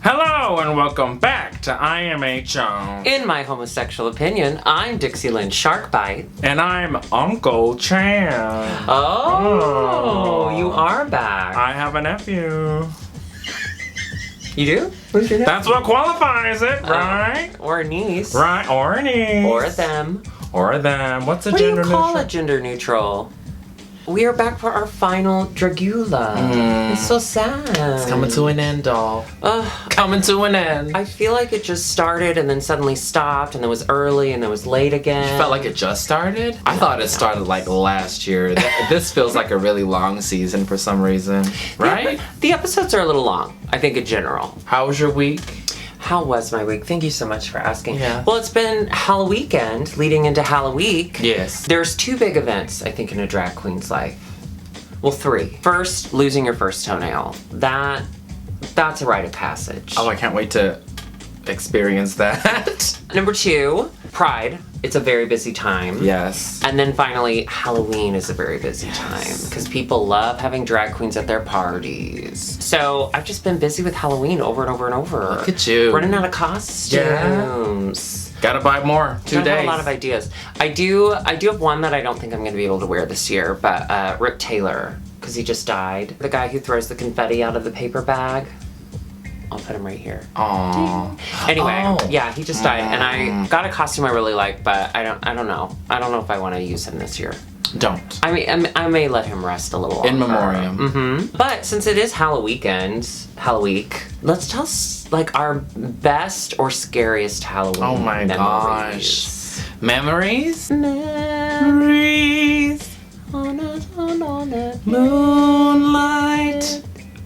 Hello and welcome back to IMHO. In my homosexual opinion, I'm Dixie Lynn Sharkbite. And I'm Uncle Chan. Oh, you are back. I have a nephew. You do? Who's your nephew? That's what qualifies it, right? Or a niece. Right, or a niece. Or a them. Or a them. What's a What gender do you call neutral? a gender neutral? We are back for our final Dragula. It's so sad. It's coming to an end, doll. Ugh. Coming to an end. I feel like it just started and then suddenly stopped and then was early and then was late again. Felt like it just started? I thought it started like last year. This feels like a really long season for some reason. Right? The episodes are a little long, I think, in general. How was your week? How was my week? Thank you so much for asking. Yeah. Well, it's been Halloween leading into Halloween. Yes. There's two big events, I think, in a drag queen's life. Well, three. First, losing your first toenail. That's a rite of passage. Oh, I can't wait to experience that. Number two, Pride. It's a very busy time. Yes. And then finally, Halloween is a very busy time because people love having drag queens at their parties. So I've just been busy with Halloween over and over and over. Look at you. Running out of costumes. Gotta buy more. 2 days. I have a lot of ideas. I do have one that I don't think I'm going to be able to wear this year, but Rip Taylor, because he just died. The guy who throws the confetti out of the paper bag. I'll put him right here. Aww. Anyway, yeah, he just died, and I got a costume I really like, but I don't know. I don't know if I want to use him this year. Don't. I mean, I may let him rest a little longer. In memoriam. Mm-hmm. But since it is Halloween, let's tell us like our best or scariest Halloween Oh my memories. gosh. Memories? Memories. Moonlight.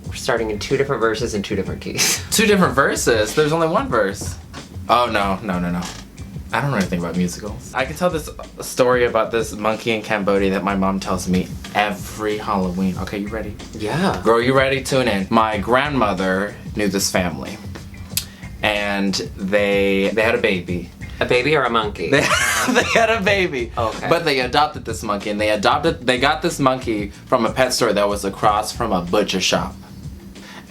We're starting in two different verses in two different keys. 2 different verses. There's only one verse. Oh, no. I don't know anything about musicals. I can tell this story about this monkey in Cambodia that my mom tells me every Halloween. Okay, you ready? Yeah. Girl, you ready? Tune in. My grandmother knew this family. And they had a baby. A baby or a monkey? They had a baby. Okay. But they adopted this monkey, and they got this monkey from a pet store that was across from a butcher shop.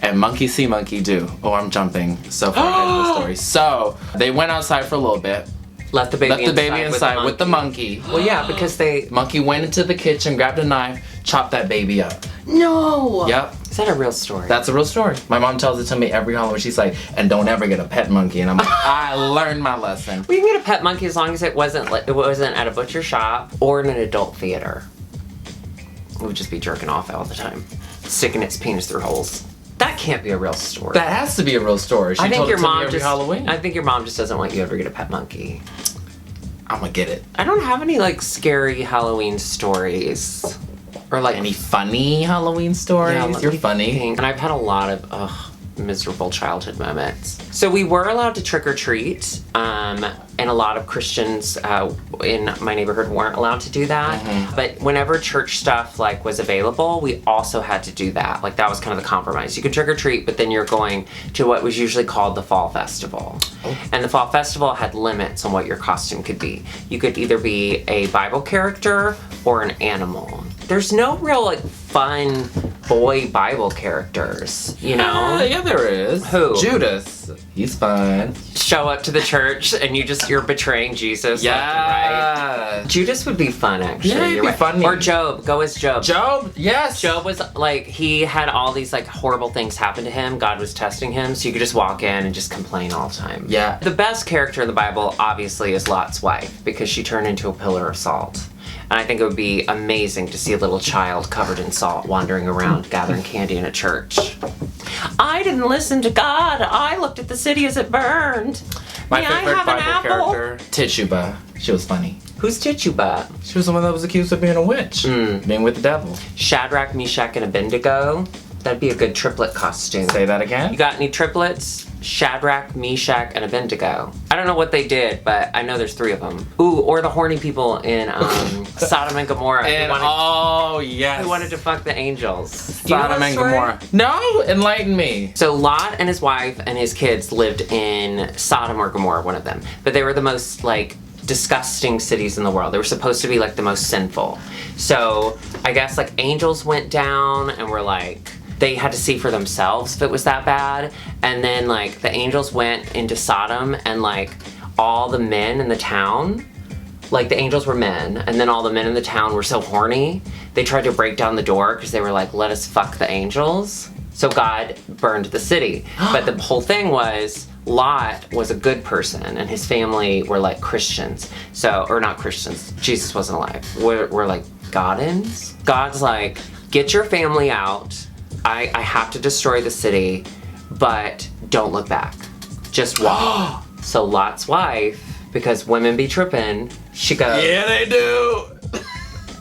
And monkey see, monkey do. Oh, I'm jumping so far ahead of the story. So, they went outside for a little bit. Left the baby inside with the monkey. Well, yeah, because Monkey went into the kitchen, grabbed a knife, chopped that baby up. No! Yep. Is that a real story? That's a real story. My mom tells it to me every Halloween. She's like, and don't ever get a pet monkey. And I'm like, I learned my lesson. Well, you can get a pet monkey as long as it wasn't at a butcher shop or in an adult theater. It would just be jerking off all the time, sticking its penis through holes. That can't be a real story. That has to be a real story. She told it to me every Halloween. I think your mom just doesn't want you to ever get a pet monkey. I'm gonna get it. I don't have any like scary Halloween stories. Or like any funny Halloween stories? Yeah, You're funny. And I've had a lot of miserable childhood moments. So we were allowed to trick or treat, and a lot of Christians in my neighborhood weren't allowed to do that. Mm-hmm. But whenever church stuff like was available, we also had to do that. Like that was kind of the compromise. You could trick or treat, but then you're going to what was usually called the Fall Festival. Oh. And the Fall Festival had limits on what your costume could be. You could either be a Bible character or an animal. There's no real like fun boy Bible characters, you know? Yeah, there is. Who? Judas. He's fun. Show up to the church and you're betraying Jesus. Yeah. Left and right. Judas would be fun, actually. Yeah, he'd be funny. Or Job. Go as Job. Job? Yes. Job was like, he had all these like horrible things happen to him. God was testing him, so you could just walk in and just complain all the time. Yeah. The best character in the Bible, obviously, is Lot's wife, because she turned into a pillar of salt. And I think it would be amazing to see a little child covered in salt wandering around gathering candy in a church. I didn't listen to God. I looked at the city as it burned. My May I favorite have an Bible apple? character, Tituba. She was funny. Who's Tituba? She was the one that was accused of being a witch. Being with the devil. Shadrach, Meshach, and Abednego. That'd be a good triplet costume. Say that again? You got any triplets? Shadrach, Meshach, and Abednego. I don't know what they did, but I know there's 3 of them. Ooh, or the horny people in Sodom and Gomorrah. Yes. Who wanted to fuck the angels. Do you know Sodom that and story? Gomorrah. No, enlighten me. So Lot and his wife and his kids lived in Sodom or Gomorrah, one of them. But they were the most, like, disgusting cities in the world. They were supposed to be, like, the most sinful. So I guess, like, angels went down and were like, they had to see for themselves if it was that bad. And then like the angels went into Sodom, and like all the men in the town, like the angels were men, and then all the men in the town were so horny, they tried to break down the door because they were like, let us fuck the angels. So God burned the city. But the whole thing was, Lot was a good person, and his family were like Christians. So, or not Christians, Jesus wasn't alive. We're like Godins. God's like, get your family out. I have to destroy the city, but don't look back. Just walk. So Lot's wife, because women be tripping, she goes, Yeah, they do.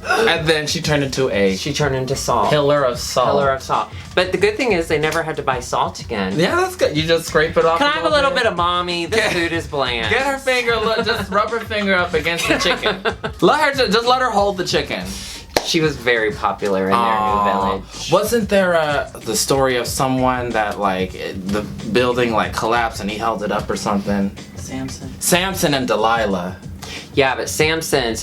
And then she turned into salt. Pillar of salt. salt. But the good thing is they never had to buy salt again. Yeah, that's good. You just scrape it off. Can I have a little bit of mommy? This food is bland. Get her finger, just rub her finger up against the chicken. Just let her hold the chicken. She was very popular in their new village. Wasn't there the story of someone that like the building like collapsed and he held it up or something? Samson and Delilah. Yeah, but Samson,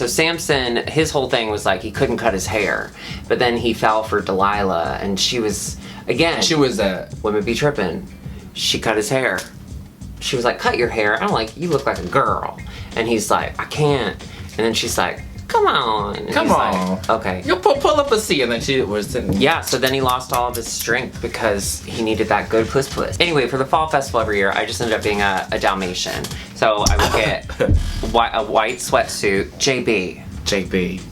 his whole thing was like he couldn't cut his hair. But then he fell for Delilah, and she was, again. She was that. Women be tripping. She cut his hair. She was like, cut your hair. I'm like, you look like a girl. And he's like, I can't. And then she's like, come on. And Come he's on. like, okay. You pull up a C, and then she was sitting. Yeah, so then he lost all of his strength because he needed that good puss. Anyway, for the fall festival every year, I just ended up being a Dalmatian. So I would get a white sweatsuit, JB.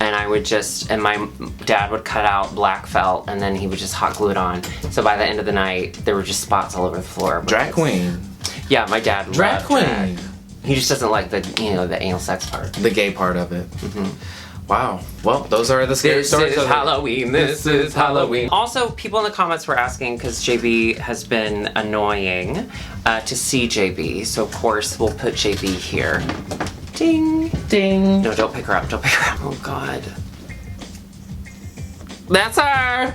And I would and my dad would cut out black felt, and then he would just hot glue it on. So by the end of the night, there were just spots all over the floor. Drag queen. Yeah, my dad Drag loved queen. drag. He just doesn't like the anal sex part. The gay part of it. Wow. Well, those are the scary stories. This is Halloween. Also, people in the comments were asking, because JB has been annoying, to see JB. So, of course, we'll put JB here. Ding. Ding. No, don't pick her up. Oh, God. That's her.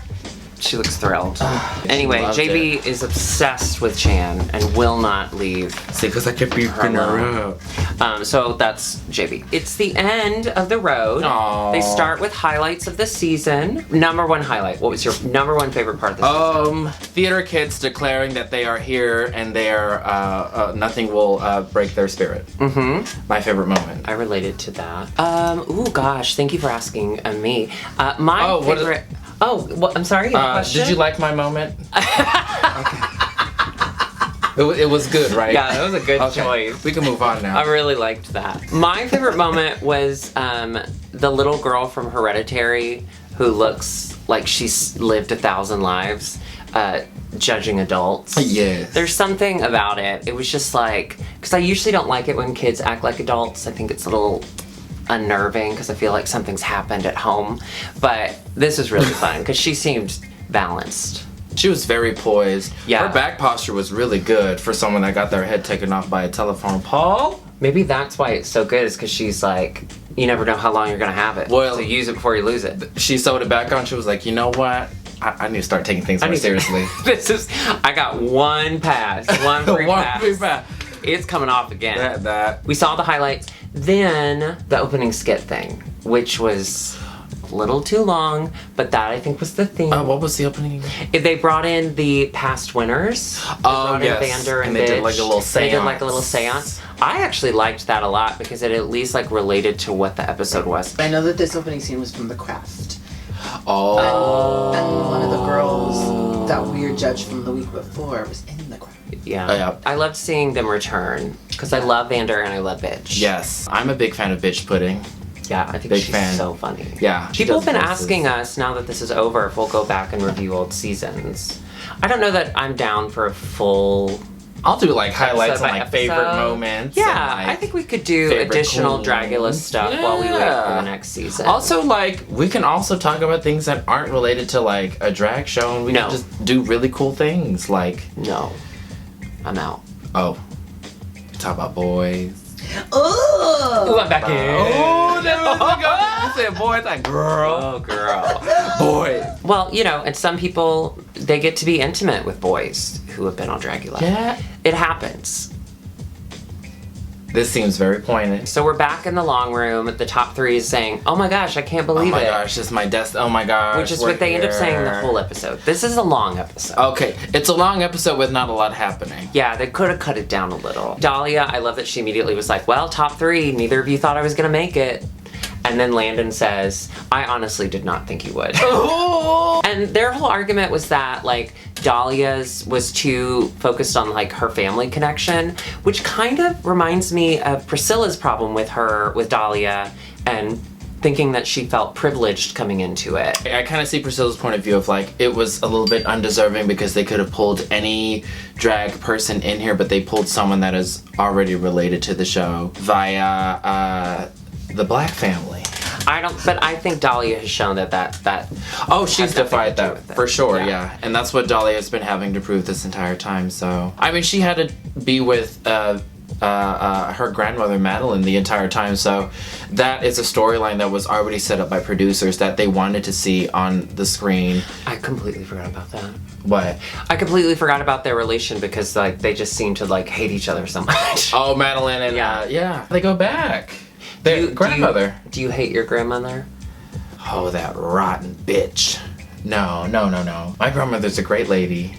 She looks thrilled. Anyway, loved JB is obsessed with Chan and will not leave. See, because I kept beeping her up. So that's JB. It's the end of the road. Aww. They start with highlights of the season. Number one highlight. What was your number one favorite part of the season? Theater kids declaring that they are here and they are nothing will break their spirit. My favorite moment. I related to that. Oh gosh, thank you for asking me. My favorite. I'm sorry. You have a question? Did you like my moment? Okay. It was good, right? Yeah, that was a good choice. We can move on now. I really liked that. My favorite moment was the little girl from Hereditary who looks like she's lived 1,000 lives, judging adults. Yes. There's something about it. It was just like, because I usually don't like it when kids act like adults. I think it's a little unnerving because I feel like something's happened at home. But this was really fun because she seemed balanced. She was very poised. Yeah. Her back posture was really good for someone that got their head taken off by a telephone pole. Maybe that's why it's so good, is because she's like, you never know how long you're going to have it. Well, so use it before you lose it. She sewed it back on. She was like, you know what? I need to start taking things more seriously. I got one pass. One free pass. It's coming off again. That. We saw the highlights. Then the opening skit thing, which was a little too long, but that I think was the theme. What was the opening? They brought in the past winners. Yes. Vander and they did like a little seance. I actually liked that a lot because it at least like related to what the episode was. I know that this opening scene was from The Craft. Oh. And one of the girls that we were judged from the week before was in The Craft. Yeah. I loved seeing them return because I love Vander and I love Bitch. Yes. I'm a big fan of Bitch Pudding. Yeah, I think she's so funny. Yeah. People have been asking us, now that this is over, if we'll go back and review old seasons. I don't know that I'm down for a full... I'll do like highlights and like episode. favorite moments. Yeah, and, like, I think we could do additional Dragula stuff while we wait for the next season. Also, like, we can also talk about things that aren't related to like a drag show, and we can just do really cool things. Like, no, I'm out. Oh, talk about boys. Oh, I'm back in. Oh, there we go. You said boy, it's like girl. Oh, girl. Boy. Well, you know, and some people, they get to be intimate with boys who have been on Dragula. Yeah. It happens. This seems very pointed. So we're back in the long room. The top three is saying, "Oh my gosh, I can't believe it." Oh my gosh, it's my desk. Oh my gosh. Which is what they end up saying the whole episode. This is a long episode. Okay, it's a long episode with not a lot happening. Yeah, they could have cut it down a little. Dahlia, I love that she immediately was like, well, top three, neither of you thought I was gonna make it. And then Landon says, I honestly did not think you would. And their whole argument was that, like, Dahlia's was too focused on, like, her family connection, which kind of reminds me of Priscilla's problem with Dahlia, and thinking that she felt privileged coming into it. I kind of see Priscilla's point of view of, like, it was a little bit undeserving because they could have pulled any drag person in here, but they pulled someone that is already related to the show via the Black family. But I think Dahlia has shown that. Oh, she's has nothing defied to do that with it. for sure, Yeah. yeah. And that's what Dahlia has been having to prove this entire time. So, I mean, she had to be with her grandmother Madeline the entire time. So, that is a storyline that was already set up by producers that they wanted to see on the screen. I completely forgot about that. What? I completely forgot about their relation because, like, they just seem to, like, hate each other so much. Oh, Madeline and yeah, they go back. Their grandmother. Do you hate your grandmother? Oh, that rotten bitch. No. My grandmother's a great lady.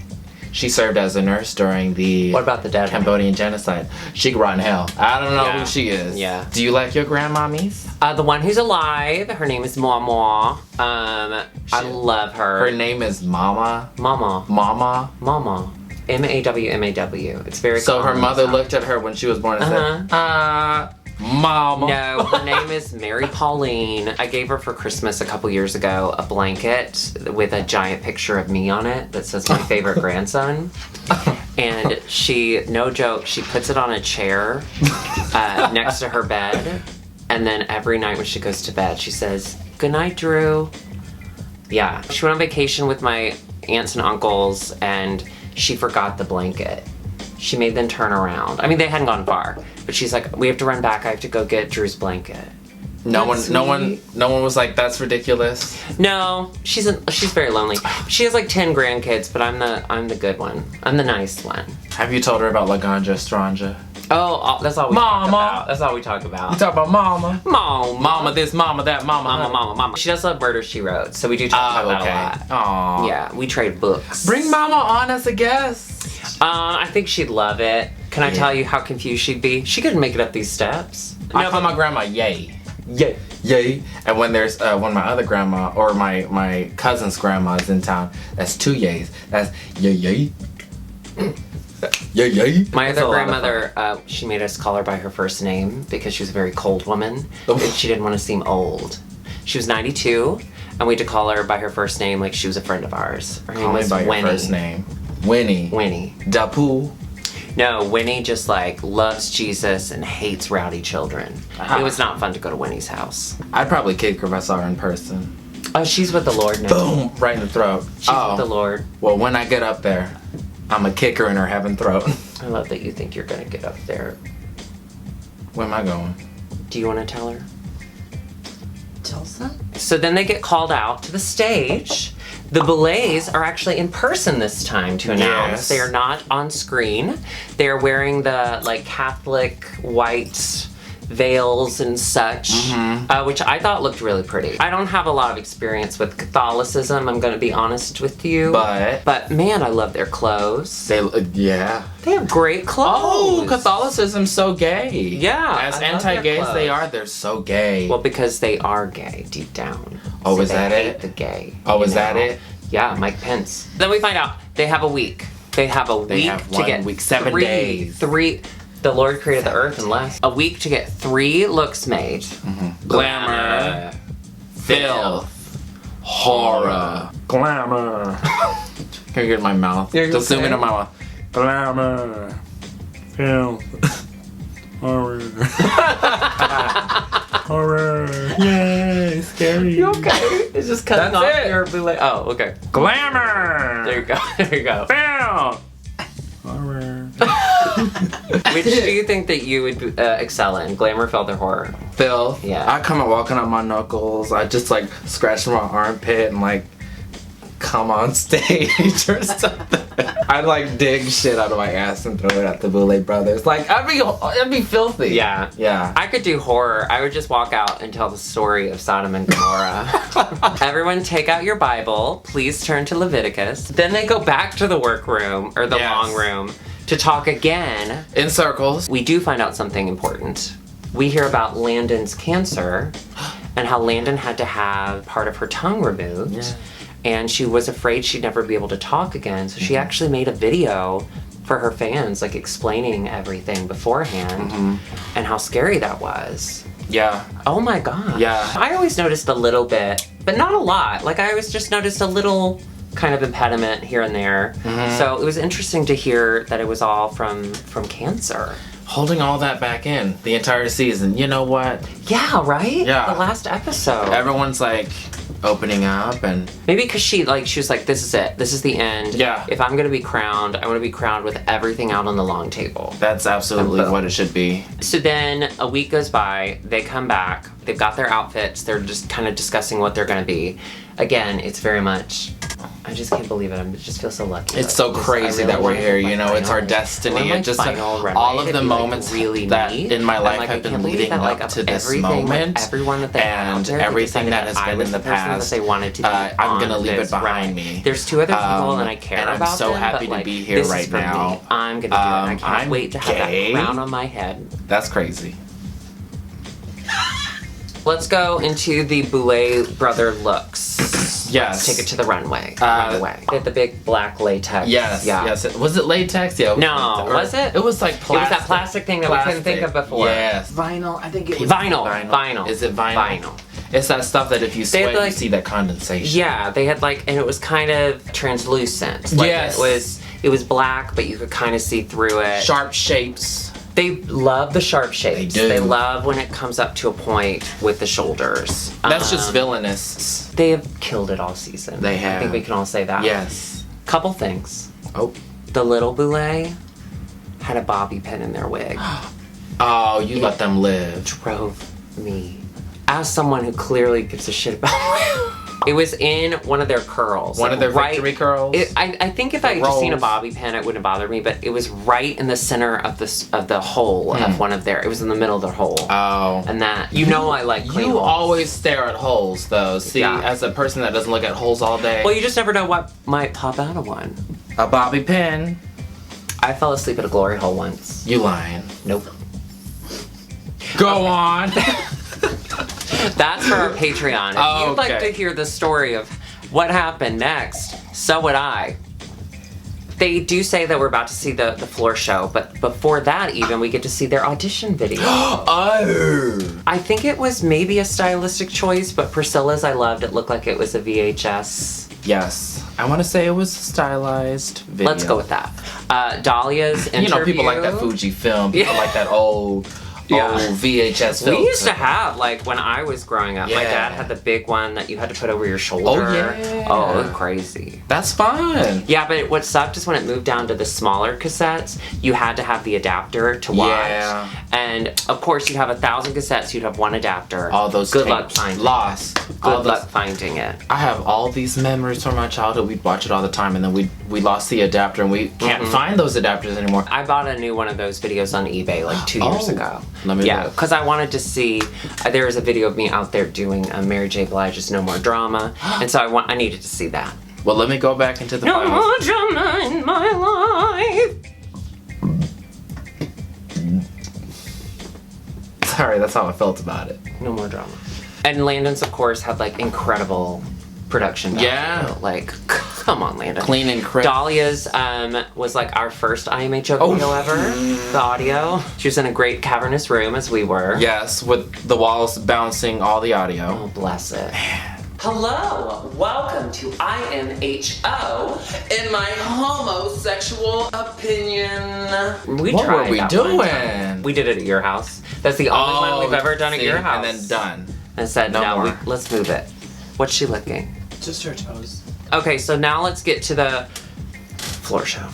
She served as a nurse during the What about the dead one? Cambodian genocide. She could rot in hell. I don't know Yeah. who she is. Yeah. Do you like your grandmommies? The one who's alive, her name is Mama. I love her. Her name is Mama. Mama. M-A-W-M-A-W. It's very So her common mother South. looked at her when she was born and said, Mama. No, her name is Mary Pauline. I gave her for Christmas a couple years ago a blanket with a giant picture of me on it that says my favorite grandson. And she, no joke, she puts it on a chair next to her bed. And then every night when she goes to bed, she says, "Good night, Drew." Yeah. She went on vacation with my aunts and uncles and she forgot the blanket. She made them turn around. I mean, they hadn't gone far, but she's like, "We have to run back. I have to go get Drew's blanket." No one was like, that's ridiculous. No, she's very lonely. She has like 10 grandkids, but I'm the good one. I'm the nice one. Have you told her about Laganja Stranja? Oh, that's all we talk about. That's all we talk about. You talk about Mama. Mama this, Mama that, Mama. She does love Murder, She Wrote, so we do talk about that a lot. Aww. Yeah, we trade books. Bring Mama on as a guest. I think she'd love it. Can I tell you how confused she'd be? She couldn't make it up these steps. I call my grandma Yay. Yay. And when there's when my other grandma or my cousin's grandma is in town, that's two yays. That's yay. Yay. My That's other a lot of grandmother, she made us call her by her first name because she was a very cold woman Oof. and she didn't want to seem old. She was 92 and we had to call her by her first name like she was a friend of ours. Her name Call me was by your Winnie. first name. Winnie. Dapu. No, Winnie just like loves Jesus and hates rowdy children. It was not fun to go to Winnie's house. I'd probably kick her if I saw her in person. Oh, she's with the Lord now. Boom! Right in the throat. She's with the Lord. Well, when I get up there, I'm a kick her in her heaven throat. I love that you think you're gonna get up there. Where am I going? Do you want to tell her? Tulsa? So then they get called out to the stage. The ballets are actually in person this time to announce. Yes. They are not on screen. They're wearing the like Catholic white veils and such, which I thought looked really pretty. I don't have a lot of experience with Catholicism, I'm gonna be honest with you. But man, I love their clothes. They have great clothes. Oh, Catholicism's so gay. Yeah, As I love anti-gays their they clothes. are, they're so gay. Well, because they are gay deep down. Oh, So is they that hate it? the gay. Oh, you is that know? it? Yeah, Mike Pence. Then we find out they have a week. They have a week have to 1 get week, 7 days. Three. The Lord created the earth in less. A week to get 3 looks made. Glamour, filth, horror, glamour. Can you get in my mouth? Are you Just zoom okay? into my mouth. Glamour, filth, horror. Horror. Yay, scary. You okay? It's just cutting That's off it. your bootleg. Oh, okay. Glamour. There you go. There you go. Filth. Horror. Which do you think that you would excel in? Glamour, filth, or horror? Filth. Yeah. I come out walking on my knuckles. I just like scratch my armpit and like come on stage or something. I'd like dig shit out of my ass and throw it at the Boulay brothers. Like, I'd be filthy. Yeah. Yeah. I could do horror. I would just walk out and tell the story of Sodom and Gomorrah. Everyone take out your Bible. Please turn to Leviticus. Then they go back to the workroom, or the long room, to talk again. In circles. We do find out something important. We hear about Landon's cancer and how Landon had to have part of her tongue removed. Yeah. And she was afraid she'd never be able to talk again. So she actually made a video for her fans, like explaining everything beforehand and how scary that was. Yeah. Oh my God. Yeah. I always noticed a little bit, but not a lot. Like I always just noticed a little kind of impediment here and there. So it was interesting to hear that it was all from cancer. Holding all that back in the entire season. You know what? Yeah, right? Yeah. The last episode. Everyone's like opening up and maybe because she was like, this is it. This is the end. Yeah. If I'm gonna be crowned, I want to be crowned with everything out on the long table. That's absolutely what it should be. So then a week goes by, they come back, they've got their outfits, they're just kind of discussing what they're gonna be. Again, it's very much, I just can't believe it. I just feel so lucky. It's so crazy that we're here, you know, it's our destiny. It just all of the moments really that neat. in my life like, have been leading up to this moment, everyone that they and everything that has been in the past, that they wanted to be I'm gonna leave it behind me. There's two other people and I care about them. And I'm so happy to be here right now. I'm gonna do it. I can't wait to have that crown on my head. That's crazy. Let's go into the Boulay brother looks. Yes. Let's take it to the runway. Right away. They had the big black latex. Yes. Yeah. Yes. Was it latex? Yeah. No. Was it? It was like plastic. It was that plastic thing that we couldn't think of before. Yes. Vinyl. I think it was Vinyl. Is it vinyl? Vinyl. It's that stuff that if you sweat, you see that condensation. Yeah. They had like, and it was kind of translucent. Like yes. It was black, but you could kind of see through it. Sharp shapes. They love the sharp shapes. They do. They love when it comes up to a point with the shoulders. That's just villainous. They have killed it all season. They have. I think we can all say that. Yes. Couple things. Oh. The little Boulay had a bobby pin in their wig. Oh, you let them live. Drove me. As someone who clearly gives a shit about it was in one of their curls. One of their victory curls? I think if I had just seen a bobby pin, it wouldn't have bothered me, but it was right in the center of the hole of one of their, it was in the middle of their hole. Oh. And that, I like clean You holes. always stare at holes, though. See, as a person that doesn't look at holes all day. Well, you just never know what might pop out of one. A bobby pin. I fell asleep at a glory hole once. You lying. Nope. Go on. That's for our Patreon. If you'd like to hear the story of what happened next, so would I. They do say that we're about to see the floor show, but before that even, we get to see their audition video. Oh! I think it was maybe a stylistic choice, but Priscilla's I loved. It looked like it was a VHS. Yes. I want to say it was stylized video. Let's go with that. Dahlia's interview. You know, people like that Fujifilm. People like that old VHS film. We used to have, like, when I was growing up, my dad had the big one that you had to put over your shoulder. Oh, yeah. Oh, it was crazy. That's fun. Yeah, but what sucked is when it moved down to the smaller cassettes, you had to have the adapter to watch. Yeah. And, of course, you'd have 1,000 cassettes, you'd have one adapter. All those Good tapes. luck finding Lost. it. Good luck finding it. I have all these memories from my childhood. We'd watch it all the time, and then we lost the adapter, and we can't find those adapters anymore. I bought a new one of those videos on eBay like 2 years ago. Let me look. Because I wanted to see, there was a video of me out there doing Mary J. Blige's No More Drama, and so I needed to see that. Well, let me go back into the No files. more drama in my life. Sorry, that's how I felt about it. No more drama. And Landon's, of course, had like incredible production value. Yeah. Like, come on, Landon. Clean and crisp. Dahlia's was like our first IMHO video ever. The audio. She was in a great cavernous room as we were. Yes, with the walls bouncing all the audio. Oh, bless it. Hello, welcome to IMHO in my homosexual opinion. What were we doing? We did it at your house. That's the only one we've ever done at your house. And then done. And said, No more. let's move it. What's she licking? Just her toes. Okay, so now let's get to the floor show.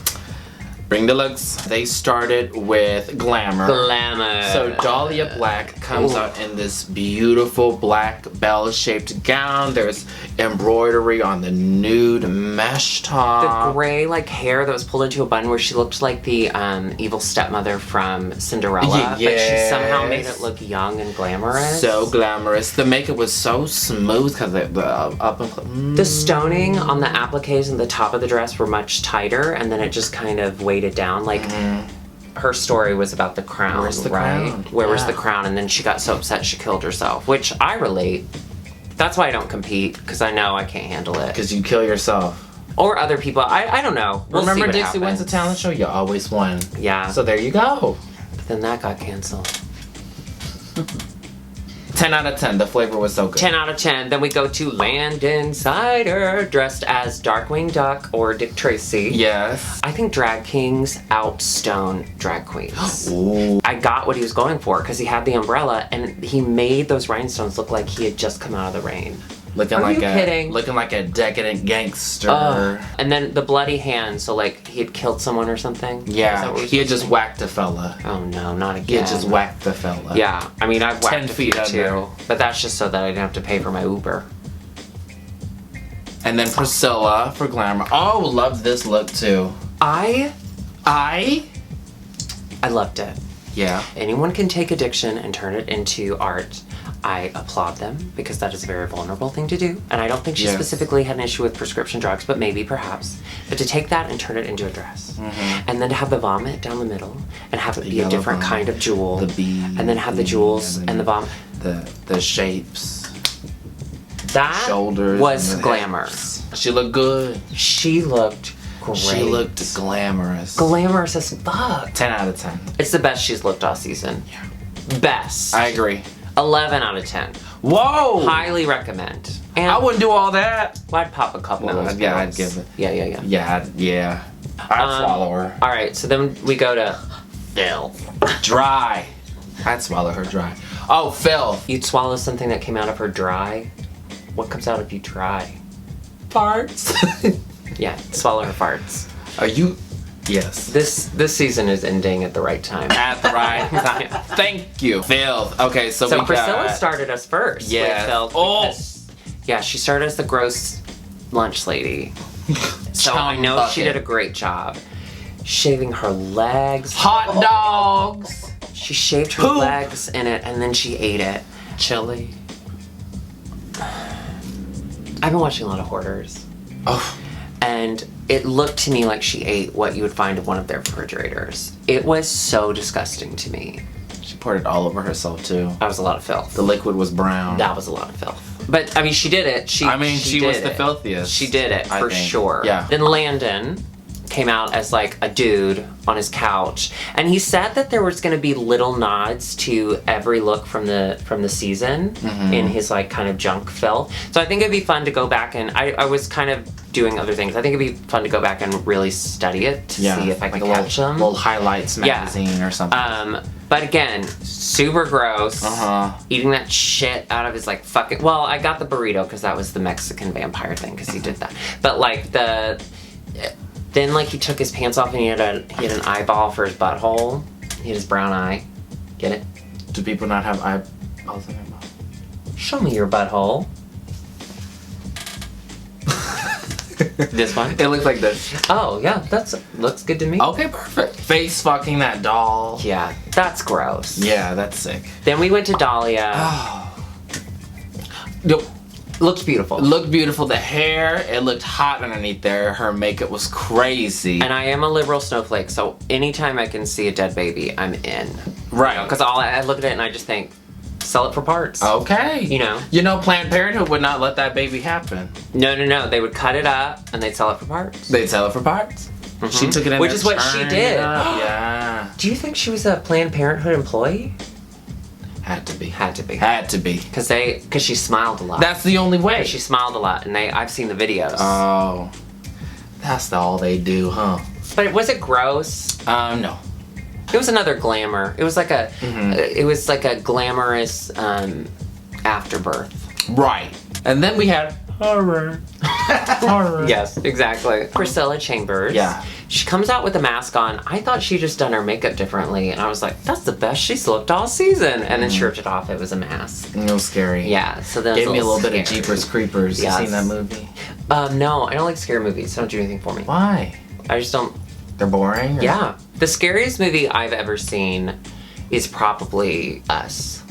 Bring the looks. They started with glamour. Glamour. So Dahlia Black comes out in this beautiful black bell-shaped gown. There's embroidery on the nude mesh top. The gray like hair that was pulled into a bun where she looked like the evil stepmother from Cinderella. But she somehow made it look young and glamorous. So glamorous. The makeup was so smooth because the up and The stoning on the appliques and the top of the dress were much tighter, and then it just kind of weighted down. Like her story was about the crown, Where's the right? crown? Where was the crown? And then she got so upset she killed herself, which I relate. That's why I don't compete, because I know I can't handle it. Because you kill yourself. Or other people. I don't know. We'll Remember see what Dixie wins a happens. talent show? You always won. Yeah. So there you go. But then that got canceled. 10 out of 10. The flavor was so good. 10 out of 10. Then we go to Landon Cider, dressed as Darkwing Duck or Dick Tracy. Yes. I think drag kings outstone drag queens. Ooh. I got what he was going for because he had the umbrella and he made those rhinestones look like he had just come out of the rain. Looking Are like you kidding? Looking like a decadent gangster. And then the bloody hand, so like he had killed someone or something? Is that Yeah. what we're He had just saying? whacked a fella. Oh no, not again. He had just whacked the fella. Yeah, I mean I've 10 whacked a feet few under. too, but that's just so that I didn't have to pay for my Uber. And then Priscilla for glamour. Oh, loved this look too. I I? loved it. Yeah. Anyone can take addiction and turn it into art. I applaud them because that is a very vulnerable thing to do. And I don't think she Yes. specifically had an issue with prescription drugs, but maybe, perhaps. But to take that and turn it into a dress. And then to have the vomit down the middle and have it be a yellow different vomit, kind of jewel. the bead, and then have the jewels and the vomit. The shapes. That Shoulders was and the glamour. She looked good. She looked great. She looked glamorous. glamorous as fuck. 10 out of 10. It's the best she's looked all season. Best. I agree. 11 out of 10. Whoa! Highly recommend. And I wouldn't do all that. well, I'd pop a couple No, of those yeah, I'd pills. give it. Yeah. Yeah. I'd swallow her. All right, so then we go to filth. Dry. I'd swallow her dry. Oh, filth. You'd swallow something that came out of her dry. What comes out of you dry? Farts. Yeah, swallow her farts. Are you? Yes. This season is ending at the right time. At the right time. Thank you. Filth. Okay, so So we Priscilla got... started us first. Yeah. With filth Oh. because- yeah, she started as the gross lunch lady. So I Chum know she bucket. did a great job. Shaving her legs. Hot dogs. She shaved her Poop. legs in it and then she ate it. Chili. I've been watching a lot of Hoarders. Oh. And it looked to me like she ate what you would find in one of their refrigerators. It was so disgusting to me. She poured it all over herself too. That was a lot of filth. The liquid was brown. That was a lot of filth. But I mean, she did it. She was did the it. filthiest. She did it I for think. sure. Yeah. Then Landon came out as like a dude on his couch, and he said that there was going to be little nods to every look from the season in his like kind of junk filth. So I think it'd be fun to go back and I was kind of doing other things. I think it'd be fun to go back and really study it to see if I can like catch them. little highlights Yeah. magazine or something. But again, super gross. Uh-huh. Eating that shit out of his like fucking. Well, I got the burrito because that was the Mexican vampire thing because he did that. But like then like he took his pants off and he had an eyeball for his butthole. He had his brown eye. Get it? Do people not have eyeballs in their mouth? Show me your butthole. This one? It looks like this. Oh yeah, looks good to me. Okay, perfect. Face fucking that doll. Yeah, that's gross. Yeah, that's sick. Then we went to Dahlia. Nope. Looked beautiful. Looked beautiful. The hair, it looked hot underneath there. Her makeup was crazy. And I am a liberal snowflake, so anytime I can see a dead baby, I'm in. Right. Because I look at it and I just think, sell it for parts. Okay. You know? You know, Planned Parenthood would not let that baby happen. No. They would cut it up and they'd sell it for parts. They'd sell it for parts. She took it in Which there, is what she churned did. it up. Yeah. Do you think she was a Planned Parenthood employee? Had to be. Had to be. Had to be. Because she smiled a lot. That's the only way. She smiled a lot, and I've seen the videos. Oh. That's all they do, huh? But was it gross? No. It was another glamour. It was like a, it was like a glamorous afterbirth. Right. And then we had horror. Horror. Yes, exactly. Priscilla Chambers. Yeah. She comes out with a mask on. I thought she just done her makeup differently, and I was like, that's the best she's looked all season. And then she ripped it off. It was a mask. It was scary. Yeah, so that Gave me a little scary. bit of Jeepers Creepers. Yes. You seen that movie? No, I don't like scary movies. They don't do anything for me. Why? I just don't. They're boring? Or? Yeah. The scariest movie I've ever seen is probably Us.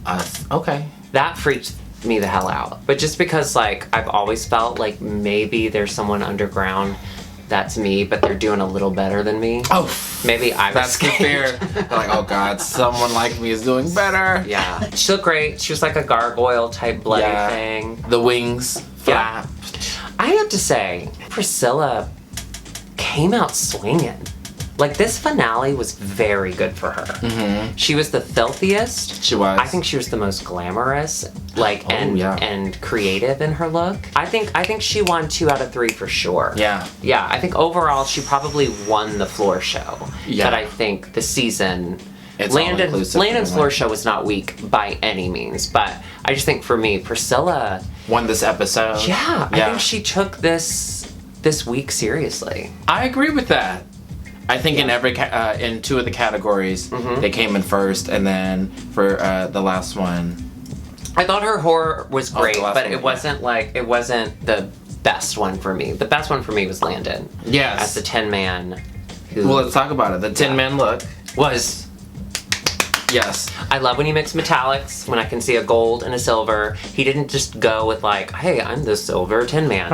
Us. Okay. That freaked me the hell out. But just because, like, I've always felt like maybe there's someone underground that's me, but they're doing a little better than me. Oh. Maybe I was That's the fear. They're like, oh God, someone like me is doing better. Yeah. She looked great. She was like a gargoyle type bloody thing. The wings Yeah. flapped. I have to say, Priscilla came out swinging. Like, this finale was very good for her. Mm-hmm. She was the filthiest. She was. I think she was the most glamorous, like, and creative in her look. I think she won 2 out of 3 for sure. Yeah. Yeah, I think overall she probably won the floor show. Yeah. But I think the season, It's all-inclusive Landon's in a floor way. show was not weak by any means. But I just think for me, Priscilla, Won this episode. I think she took this week seriously. I agree with that. I think in every in 2 of the categories they came in first, and then for the last one, I thought her horror was the great, last but one, it wasn't the best one for me. The best one for me was Landon. Yes. As the 10-man who well, let's talk about it. The Tin Man look. was. Yes. I love when he mixed metallics, when I can see a gold and a silver. He didn't just go with like, hey, I'm the silver Tin Man.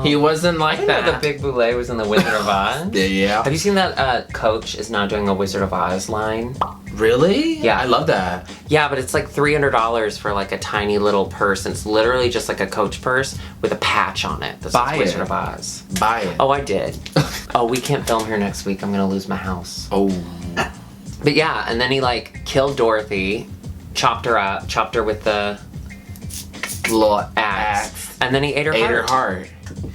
He wasn't like I know that. the Big Boulay was in the Wizard of Oz. Yeah. Have you seen that Coach is now doing a Wizard of Oz line? Really? Yeah. I love that. Yeah, but it's like $300 for like a tiny little purse. And it's literally just like a Coach purse with a patch on it. This Buy is Wizard it. of Oz. Buy it. Oh, I did. Oh, we can't film here next week. I'm gonna lose my house. Oh. But yeah, and then he like killed Dorothy, chopped her with the Little axe, and then he ate her Ate heart. her heart.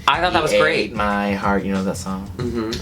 I thought that was He great. ate my heart. You know that song?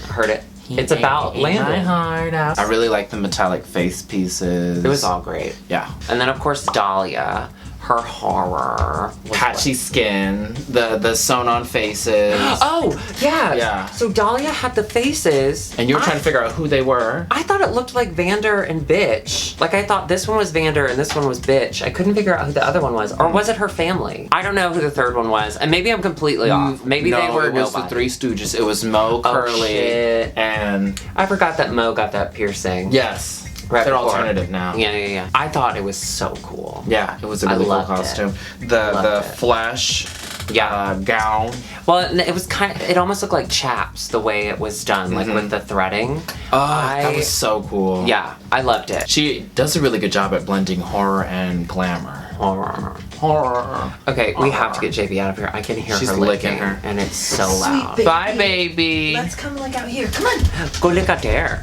Heard it. It's about Ate my Landon. heart out. I really like the metallic face pieces. It was all great. Yeah. And then of course Dahlia, her horror. was Patchy skin, the sewn on faces. Oh, yeah. Yeah. So Dahlia had the faces. And you were trying to figure out who they were. I thought it looked like Vander and Bitch. Like, I thought this one was Vander and this one was Bitch. I couldn't figure out who the other one was. Or was it her family? I don't know who the third one was. And maybe I'm completely off. Maybe they were it was nobody. the Three Stooges. It was Mo, Curly, shit. and... I forgot that Mo got that piercing. Yes. Right They're before. alternative now. Yeah. I thought it was so cool. Yeah, it was a I really cool loved it. costume. Loved The it. flesh Yeah. gown. Well, it was it almost looked like Chaps the way it was done, like with the threading. That was so cool. Yeah, I loved it. She does a really good job at blending horror and glamour. Horror. Okay, we have to get JB out of here. I can hear She's her licking licking, her. and it's so Sweet loud. baby. Bye, baby. Let's come look out here. Come on. Go lick out there.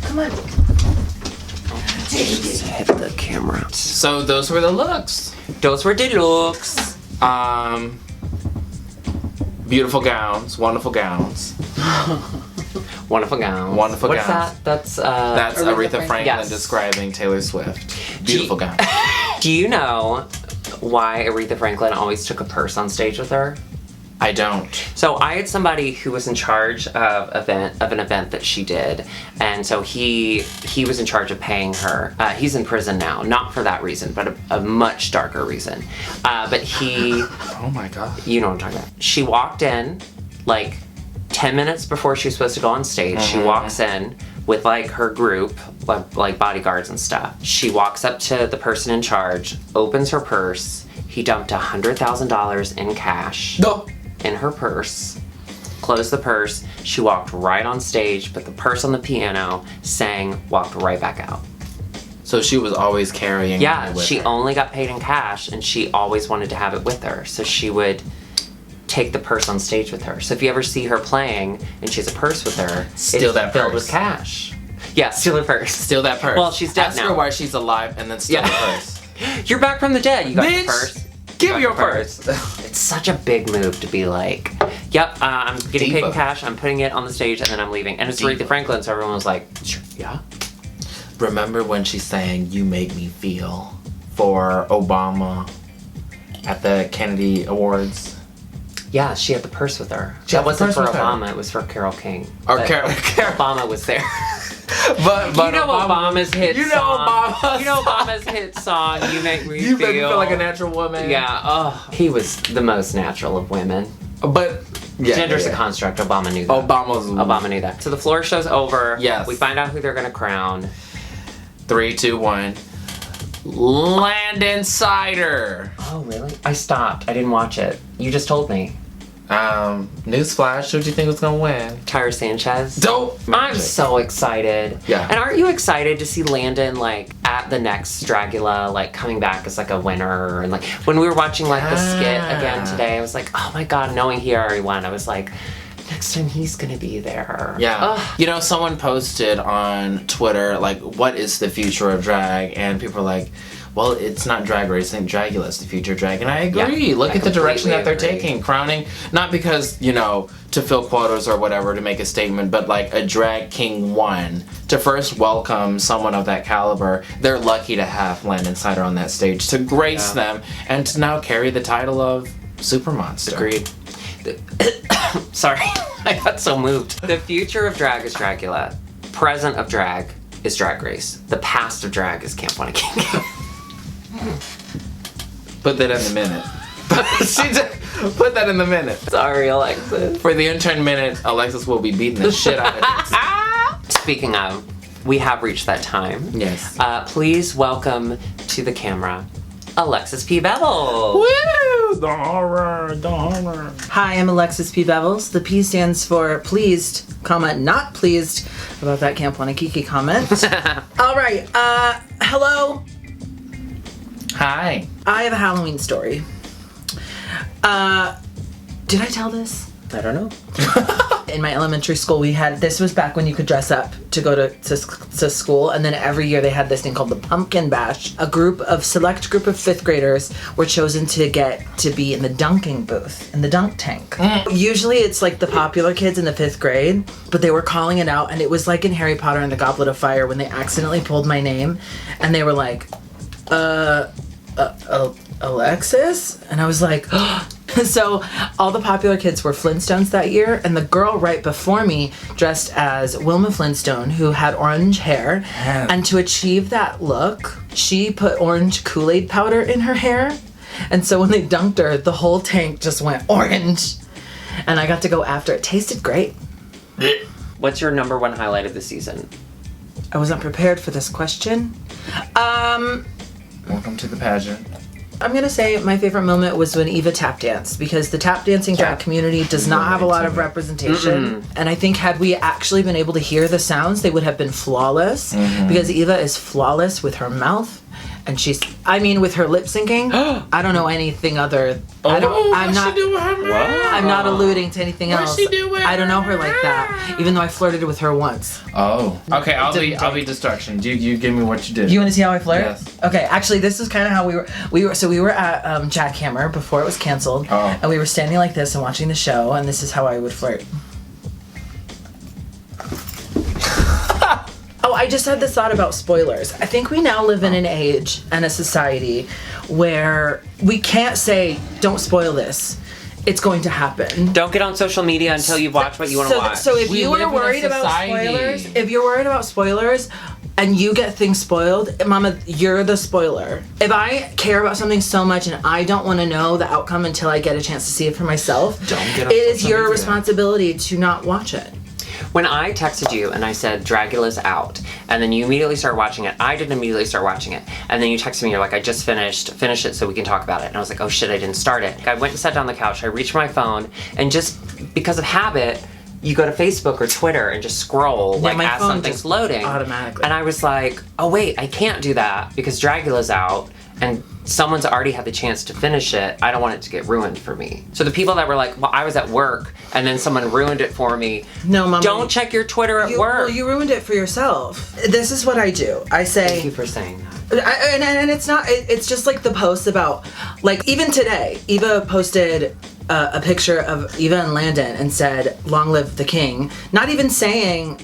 Come on. Just hit the camera. So those were the looks. Those were the looks. Beautiful gowns, wonderful gowns. Wonderful gowns. Wonderful What's gowns. that? That's That's Aretha Franklin Yes. describing Taylor Swift. Beautiful gown. Do you know why Aretha Franklin always took a purse on stage with her? I don't. So I had somebody who was in charge of an event that she did, and so he was in charge of paying her. He's in prison now, not for that reason, but a much darker reason. But he, Oh my god. you know what I'm talking about. She walked in like 10 minutes before she was supposed to go on stage. She walks in with like her group, like bodyguards and stuff. She walks up to the person in charge, opens her purse. He dumped $100,000 in cash. No. In her purse, closed the purse. She walked right on stage, put the purse on the piano, sang, walked right back out. So she was always carrying Yeah, it with she her. only got paid in cash, and she always wanted to have it with her. So she would take the purse on stage with her. So if you ever see her playing and she has a purse with her, Steal it's that filled purse. with cash. Yeah, steal her purse. Steal that purse. Well, she's dead Ask now. her why she's alive and then steal Yeah. the purse. You're back from the dead. You got your Bitch, purse. Give got me your the purse. It's such a big move to be like, yep, I'm getting paid in Diva. cash, I'm putting it on the stage, and then I'm leaving. And it's Diva. Aretha Franklin, so everyone was like, sure, yeah. Remember when she sang "You Make Me Feel" for Obama at the Kennedy Awards. Yeah, she had the purse with her. She had That the wasn't purse for with her. Obama, it was for Carole King. Or But Carole. Obama was there. But You know Obama's hit You know song. Obama's You know Obama's hit song, You Make Me You Feel. make me feel like a natural woman. Yeah, oh, he was the most natural of women. But yeah, Gender's yeah. a construct, Obama knew that. Obama knew that. So the floor show's over. Yes. We find out who they're gonna crown. 3, 2, 1. Landon Cider. Oh, really? I stopped. I didn't watch it. You just told me. Newsflash, who do you think was gonna win? Tyra Sanchez. Dope. I'm so excited. Yeah. And aren't you excited to see Landon like at the next Dragula, like coming back as like a winner? And like when we were watching like the skit again today, I was like, oh my god, knowing he already won, I was like, next time he's gonna be there. Yeah. Ugh. You know, someone posted on Twitter, like, what is the future of drag? And people were like, well, it's not Drag Race, I think Dragula is the future of drag. And I agree. Yeah, Look I at the direction that they're completely taking. Crowning, not because, you know, to fill quotas or whatever, to make a statement, but like a drag king won. To first welcome someone of that caliber, they're lucky to have Landon Cider on that stage to grace them and to now carry the title of Super Monster. Agreed. Sorry, I got so moved. The future of drag is Dragula. Present of drag is Drag Race. The past of drag is Camp One King. Put that in the minute. Put that in the minute. Sorry, Alexis. For the intern minute, Alexis will be beating the shit out of it. Speaking of, we have reached that time. Yes. Please welcome to the camera, Alexis P. Bevel. Woo! The horror, the horror. Hi, I'm Alexis P. Bevels. The P stands for pleased, comma, not pleased about that Camp Wanakiki comment. All right, hello. Hi. I have a Halloween story. Did I tell this? I don't know. In my elementary school, we had, this was back when you could dress up to go to school, and then every year they had this thing called the Pumpkin Bash. A select group of fifth graders were chosen to get to be in the dunking booth, in the dunk tank. Usually it's like the popular kids in the fifth grade, but they were calling it out, and it was like in Harry Potter and the Goblet of Fire when they accidentally pulled my name, and they were like, Alexis? And I was like, so all the popular kids were Flintstones that year, and the girl right before me dressed as Wilma Flintstone, who had orange hair, and to achieve that look, she put orange Kool-Aid powder in her hair, and so when they dunked her, the whole tank just went orange, and I got to go after it. Tasted great. What's your number one highlight of the season? I wasn't prepared for this question. Welcome to the pageant. I'm gonna say my favorite moment was when Eva tap danced, because the tap dancing drag community does not have a lot of representation. And I think had we actually been able to hear the sounds, they would have been flawless, because Eva is flawless with her mouth, and with her lip syncing. I don't know anything other. I'm not alluding to anything else. I don't know her like that, even though I flirted with her once. Oh. Okay, I'll be distraction. You give me what you did. You want to see how I flirt? Yes. Okay, actually, this is kind of how we were at Jackhammer before it was canceled, and we were standing like this and watching the show, and this is how I would flirt. Oh, I just had this thought about spoilers. I think we now live in an age and a society where we can't say, don't spoil this. It's going to happen. Don't get on social media until you've watched what you want to watch. So if you are worried about spoilers, and you get things spoiled, Mama, you're the spoiler. If I care about something so much and I don't want to know the outcome until I get a chance to see it for myself, it is your responsibility to not watch it. When I texted you and I said Dragula's out, and then you immediately started watching it, I didn't immediately start watching it, and then you texted me, you're like, I just finish it so we can talk about it. And I was like, oh shit, I didn't start it. I went and sat down on the couch, I reached for my phone, and just because of habit, you go to Facebook or Twitter and just scroll, like as something's loading. Automatically. And I was like, oh wait, I can't do that because Dragula's out, and someone's already had the chance to finish it. I don't want it to get ruined for me. So the people that were like, well, I was at work and then someone ruined it for me. No, Mama. Don't check your Twitter at work. Well, you ruined it for yourself. This is what I do. I say... Thank you for saying that. And it's not... It's just like the posts about... Like, even today, Eva posted a picture of Eva and Landon and said, long live the king. Not even saying...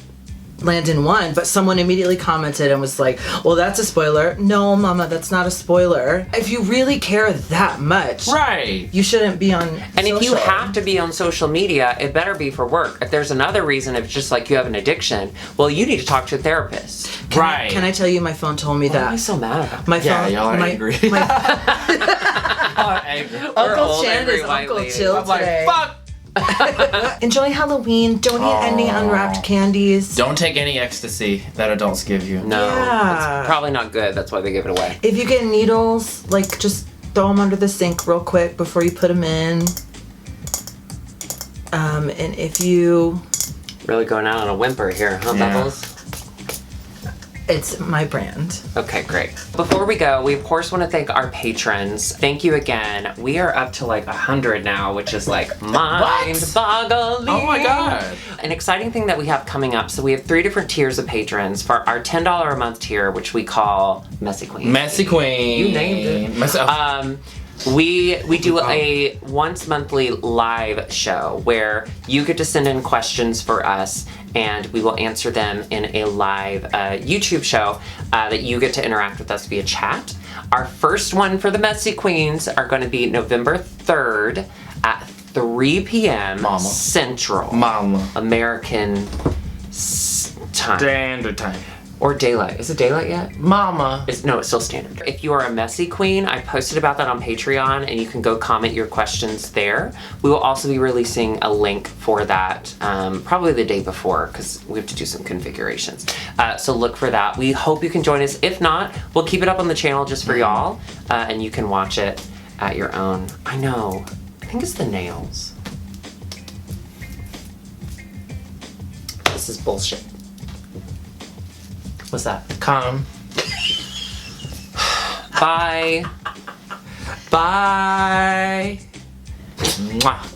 Landon won, but someone immediately commented and was like, well, that's a spoiler. No, mama, that's not a spoiler. If you really care that much, Right. you shouldn't be on And if you social. have to be on social media, it better be for work. If there's another reason, if it's just like you have an addiction, well, you need to talk to a therapist. Right. Can I tell you, my phone told me Why am I that. so mad about My Yeah, phone, y'all are my, angry. my We're Uncle old Chan angry is white Uncle ladies. Chill I'm like, today. fuck. Enjoy Halloween. Don't eat any unwrapped candies. Don't take any ecstasy that adults give you. No, Yeah. it's probably not good. That's why they give it away. If you get needles, like, just throw them under the sink real quick before you put them in. And if you... Really going out on a whimper here, huh, Yeah. Bubbles? It's my brand. Okay, great. Before we go, we of course want to thank our patrons. Thank you again. We are up to like 100 now, which is like mind-boggling. Oh my God. An exciting thing that we have coming up. So we have 3 different tiers of patrons. For our $10 a month tier, which we call Messy Queen. Messy Queen. You named it. Myself. We do a once monthly live show where you get to send in questions for us and we will answer them in a live YouTube show that you get to interact with us via chat. Our first one for the Messy Queens are going to be November 3rd at 3 p.m. Mama. Central Mama. American time. Standard time. Or daylight. Is it daylight yet? Mama. No, it's still standard. If you are a messy queen, I posted about that on Patreon and you can go comment your questions there. We will also be releasing a link for that probably the day before because we have to do some configurations. So look for that. We hope you can join us. If not, we'll keep it up on the channel just for y'all and you can watch it at your own. I know. I think it's the nails. This is bullshit. What's that? Come. Bye. Bye. Mwah.